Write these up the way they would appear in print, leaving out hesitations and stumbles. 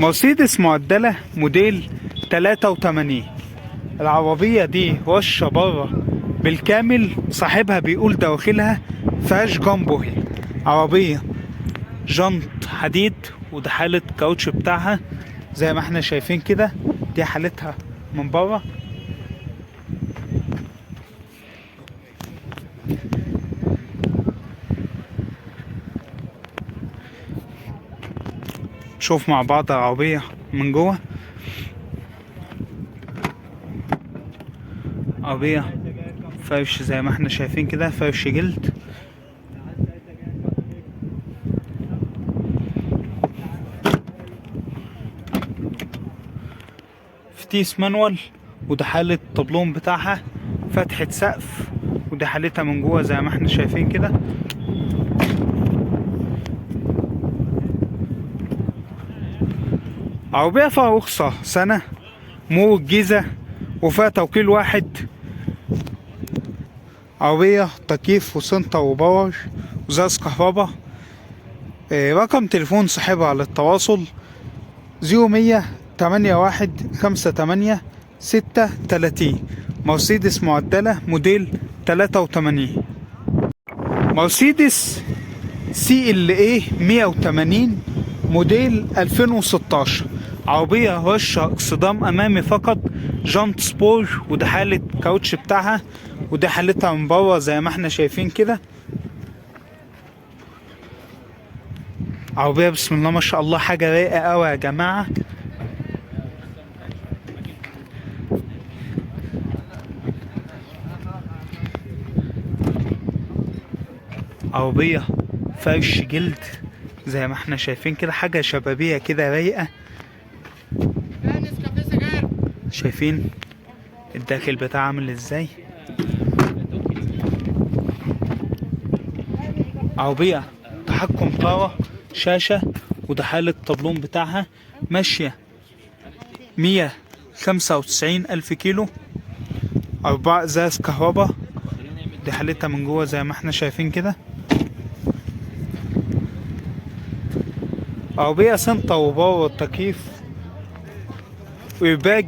مرسيدس معدلة موديل 83. العربية دي وشة بره بالكامل، صاحبها بيقول دواخلها فيهاش جامبوهي. عربية جنط حديد، وده حالة كاوتش بتاعها زي ما احنا شايفين كده. دي حالتها من بره. نشوف مع بعض العربية من جوه. عربية فرش زي ما احنا شايفين كده، فرش جلد. فتيس مانوال، وده حالة الطبلون بتاعها. فتحة سقف، وده حالتها من جوه زي ما احنا شايفين كده. عربية فيها رخصة سنة، مو الجيزة، وفيها توكيل واحد. عربية تكييف وسنتر وباور وزاز كهربا. رقم تليفون صاحبها للتواصل 018158 مرسيدس معدلة موديل 83. مرسيدس CLA 180 موديل 2016. عربية رشة اكسدام امامي فقط، جانت سبور، وده حالة كاوتش بتاعها، وده حالتها من بره زي ما احنا شايفين كده. عربية بسم الله ما شاء الله حاجة رايقة اوي يا جماعة. عربية فرش جلد زي ما احنا شايفين كده، حاجة شبابية كده رايقة. شايفين الداخل بتاعها عامل ازاي. عربية تحكم باور، شاشة، وده حالة الطبلون بتاعها. ماشية 195,000 كيلو. 4 ازاز كهربا. دي حالتها من جوه زي ما احنا شايفين كده. عربية سنتر وباور تكييف وإيرباج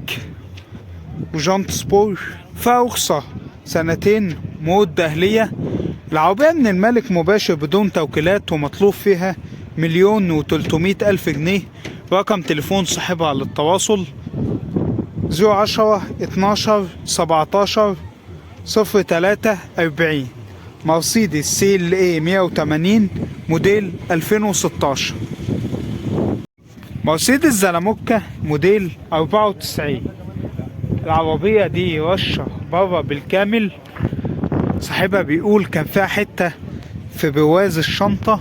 وجانت سبور. فيها رخصة سنتين، مدة أهلية. العربية من المالك مباشر بدون توكيلات، ومطلوب فيها 1,300,000 جنيه. رقم تليفون صاحبها للتواصل 010 12 17 03 40. مرسيدس CLA 180 موديل 2016. مرسيدس زلموكة موديل 94. العربية دي رشة بره بالكامل. صاحبها بيقول كان فيها حتة في بواز الشنطة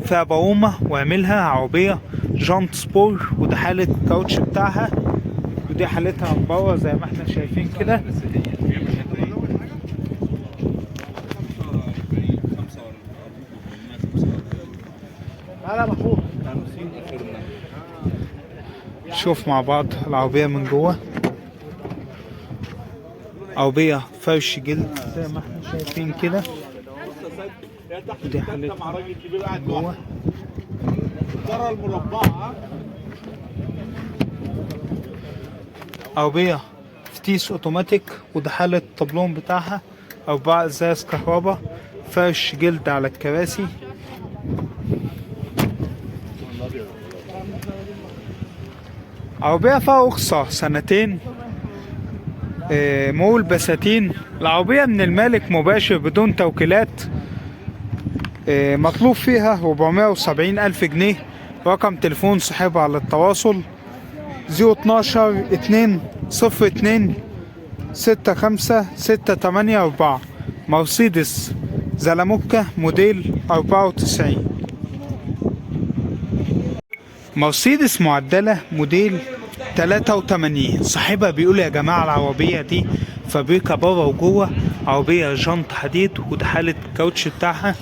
فيها برومة وعملها. عربية جانت سبور، وده حالة الكاوتش بتاعها، ودي حالتها من بره زي ما احنا شايفين كده. شوف مع بعض العربية من جوه. عربية فرش جلد زي ما احنا شايفين كده. ودي حالتها من جوه. عربية فتيس اوتوماتيك، وده حالة الطبلون بتاعها. 4 ازاز كهربا. فرش جلد على الكراسي. عربية فيها رخصة سنتين، مول بساتين. العربية من المالك مباشر بدون توكيلات. مطلوب فيها 470,000 جنيه. رقم تليفون صاحبها على التواصل 012 2 02 65 684. مرسيدس زلموكة موديل 94. مرسيدس معدلة موديل 83. صاحبها بيقول يا جماعة العربية دي فابريكا بره وجوه. عربية جنط حديد، وده حالة الكاوتش بتاعها.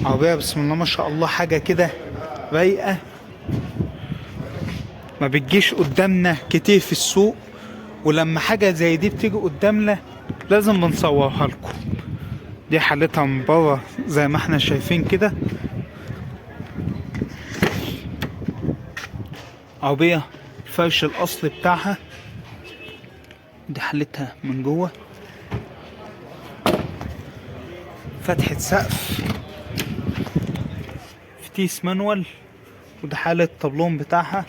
عربية بسم الله ما شاء الله حاجة كده رايقة، ما بتجيش قدامنا كتير في السوق، ولما حاجة زي دي بتيجي قدامنا لازم بنصورها لكم. دي حالتها من بره زي ما احنا شايفين كده. عربية الفرش الأصلي بتاعها، دي حالتها من جوه. فتحة سقف، فتيس مانوال، وده حالة الطبلون بتاعها.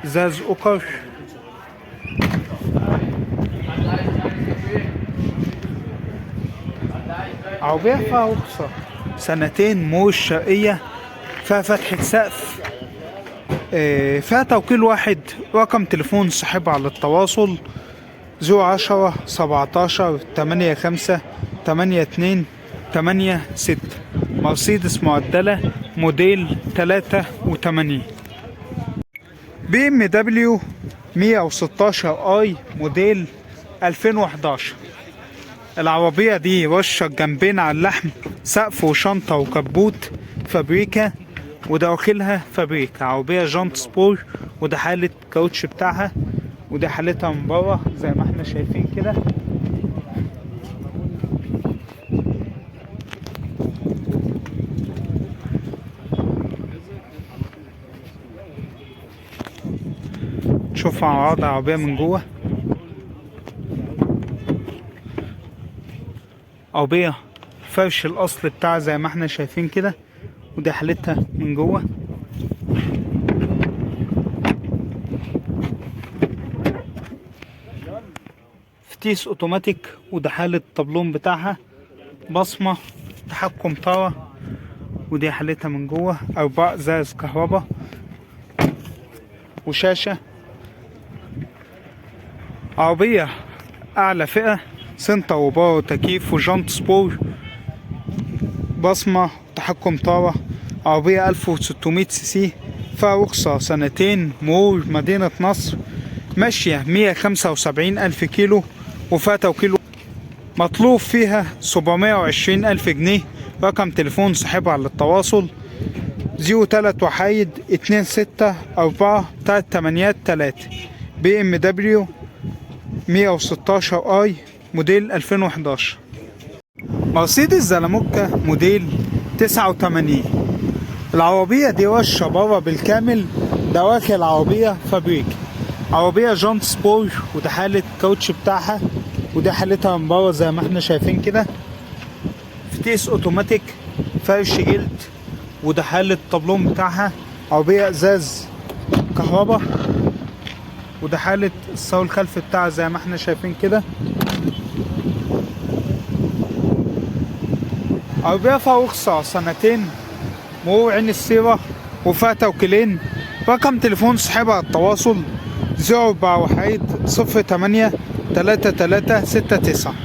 ازاز اوكر. عربية فيها رخصة سنتين، موش شرقية، فيها فتحة سقف، فيها توكيل واحد. رقم تليفون صاحبها على التواصل 010-17-85-82-86. مرسيدس معدلة موديل 83. بي ام دبليو 116 اي موديل 2011. العربية دي رشة جنبين على اللحم، سقف وشنطة وكبوت فابريكا، ودواخلها فابريكا. عربية جانت سبور، وده حالة كاوتش بتاعها، وده حالتها من بره زي ما احنا شايفين كده. نشوف مع بعض العربية من جوه. عربية فرش الأصل بتاعها زي ما احنا شايفين كده، ودي حالتها من جوه. فتيس اوتوماتيك، وده حالة الطبلون بتاعها. بصمة، تحكم طارة، ودي حالتها من جوه. 4 ازاز كهرباء، وشاشة. عربية أعلى فئة، سنتر وبار وتكييف وجانت سبور. بصمة، تحكم طارة. عربية 1600 سي سي، فيها رخصة سنتين، مرور مدينة نصر، ماشية 175 ألف كيلو، وفيها توكيل. مطلوب فيها 720 ألف جنيه. رقم تليفون صاحبها على التواصل 03-26-4-383. بي ام دبليو 116 اي موديل 2011. مرسيدس زلموكا موديل 89. العربية دي رشة بره بالكامل، دواخل العربية فابريك. عربية جانت سبور، وده حالة كاوتش بتاعها، وده حالتها من بره زي ما احنا شايفين كده. فتيس اوتوماتيك، فرش جلد، وده حالة الطبلون بتاعها. عربية ازاز كهرباء، وده حالة الصاروخ الخلفي بتاعها زي ما احنا شايفين كده. عربية فيها رخصة سنتين، مرور عين السيرة، وفيها توكيلين. رقم تليفون صاحبها على التواصل 041-08-3369.